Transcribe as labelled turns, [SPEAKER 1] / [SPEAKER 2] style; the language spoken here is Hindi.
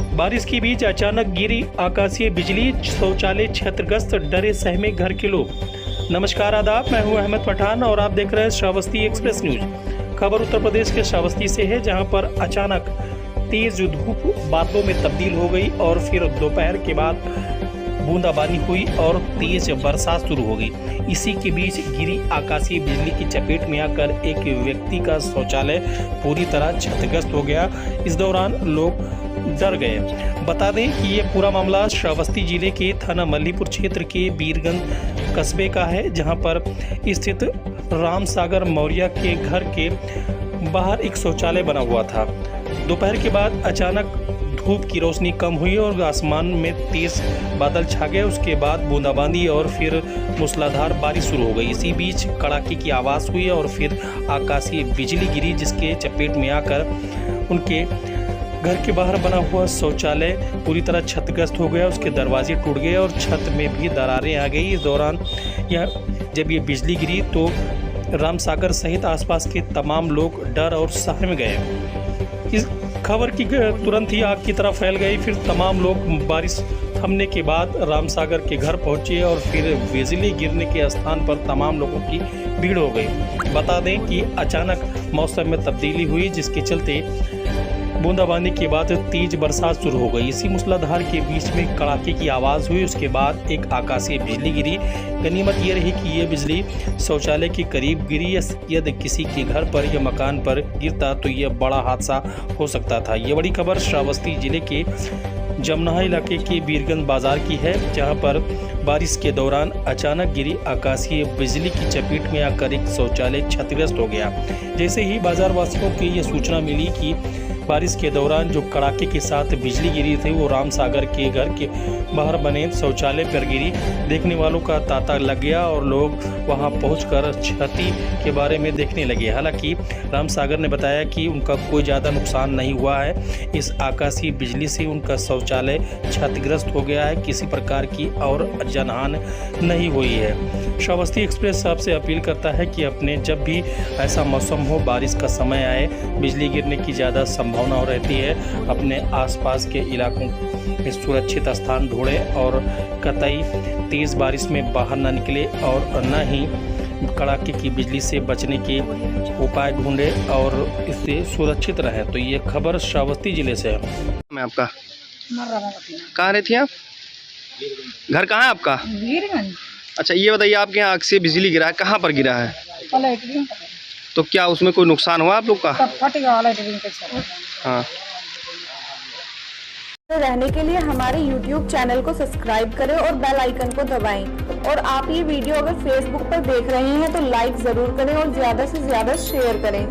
[SPEAKER 1] बारिश के बीच अचानक गिरी आकाशीय बिजली, शौचालय क्षतिग्रस्त, डरे सहमे घर के लोग। नमस्कार आदाब, मैं हूं अहमद पठान और आप देख रहे हैं श्रावस्ती एक्सप्रेस न्यूज। खबर उत्तर प्रदेश के श्रावस्ती से है, जहां पर अचानक तेज धूप बादलों में तब्दील हो गई और फिर दोपहर के बाद बूंदाबांदी हुई और तेज बरसात शुरू हो गई। इसी के बीच गिरी आकाशीय बिजली की चपेट में आकर एक व्यक्ति का शौचालय पूरी तरह क्षतिग्रस्त हो गया। इस दौरान लोग डर गए। बता दें कि ये पूरा मामला श्रावस्ती जिले के थाना मल्लीपुर क्षेत्र के बीरगंज कस्बे का है, जहां पर स्थित राम सागर मौर्य के घर के बाहर एक शौचालय बना हुआ था। दोपहर के बाद अचानक धूप की रोशनी कम हुई और आसमान में तेज बादल छा गए। उसके बाद बूंदाबांदी और फिर मूसलाधार बारिश शुरू हो गई। इसी बीच कड़ाके की आवाज़ हुई और फिर आकाशीय बिजली गिरी, जिसके चपेट में आकर उनके घर के बाहर बना हुआ शौचालय पूरी तरह क्षतिग्रस्त हो गया। उसके दरवाजे टूट गए और छत में भी दरारें आ गई। इस दौरान जब ये बिजली गिरी तो राम सागर सहित आसपास के तमाम लोग डर और सहम गए। इस खबर की तुरंत ही आग की तरह फैल गई। फिर तमाम लोग बारिश थमने के बाद राम सागर के घर पहुंचे और फिर बिजली गिरने के स्थान पर तमाम लोगों की भीड़ हो गई। बता दें कि अचानक मौसम में तब्दीली हुई, जिसके चलते बूंदाबांदी के बाद तेज बरसात शुरू हो गई। इसी मूसलाधार के बीच में कड़ाके की आवाज़ हुई। उसके बाद एक आकाशीय बिजली गिरी। गनीमत ये रही कि ये बिजली शौचालय के करीब गिरी। यदि किसी के घर पर या मकान पर गिरता तो यह बड़ा हादसा हो सकता था। ये बड़ी खबर श्रावस्ती जिले के जमनाहा इलाके के बीरगंज बाजार की है, जहां पर बारिश के दौरान अचानक गिरी आकाशीय बिजली की चपेट में आकर एक शौचालय क्षतिग्रस्त हो गया। जैसे ही बाजार वासियों को ये सूचना मिली कि बारिश के दौरान जो कड़ाके के साथ बिजली गिरी थी वो राम सागर के घर के बाहर बने शौचालय पर गिरी, देखने वालों का तांता लग गया और लोग वहां पहुंचकर क्षति के बारे में देखने लगे। हालांकि राम सागर ने बताया कि उनका कोई ज़्यादा नुकसान नहीं हुआ है। इस आकाशीय बिजली से उनका शौचालय क्षतिग्रस्त हो गया है, किसी प्रकार की और जनहानि नहीं हुई है। श्रावस्ती एक्सप्रेस आपसे अपील करता है कि अपने जब भी ऐसा मौसम हो, बारिश का समय आए, बिजली गिरने की ज़्यादा संभावना रहती है, अपने आसपास के इलाकों में सुरक्षित स्थान ढूंढें और कतई तेज़ बारिश में बाहर न निकले और न ही कड़ाके की बिजली से बचने के उपाय ढूंढें और इससे सुरक्षित रहें। तो ये खबर श्रावस्ती जिले से है।
[SPEAKER 2] मैं आपका कहाँ रहती हैं आप? घर कहाँ है आपका?
[SPEAKER 3] बीरगंज।
[SPEAKER 2] अच्छा, ये बताइए आपके यहाँ आग से बिजली गिरा है, कहाँ पर गिरा है? तो क्या उसमें कोई नुकसान हुआ आप लोग का?
[SPEAKER 3] फट गया लैटरिन के साथ।
[SPEAKER 2] हाँ।
[SPEAKER 4] रहने के लिए हमारे YouTube चैनल को सब्सक्राइब करें और बेल आइकन को दबाएं। और आप ये वीडियो अगर Facebook पर देख रहे हैं तो लाइक जरूर करें और ज्यादा से ज्यादा शेयर करें।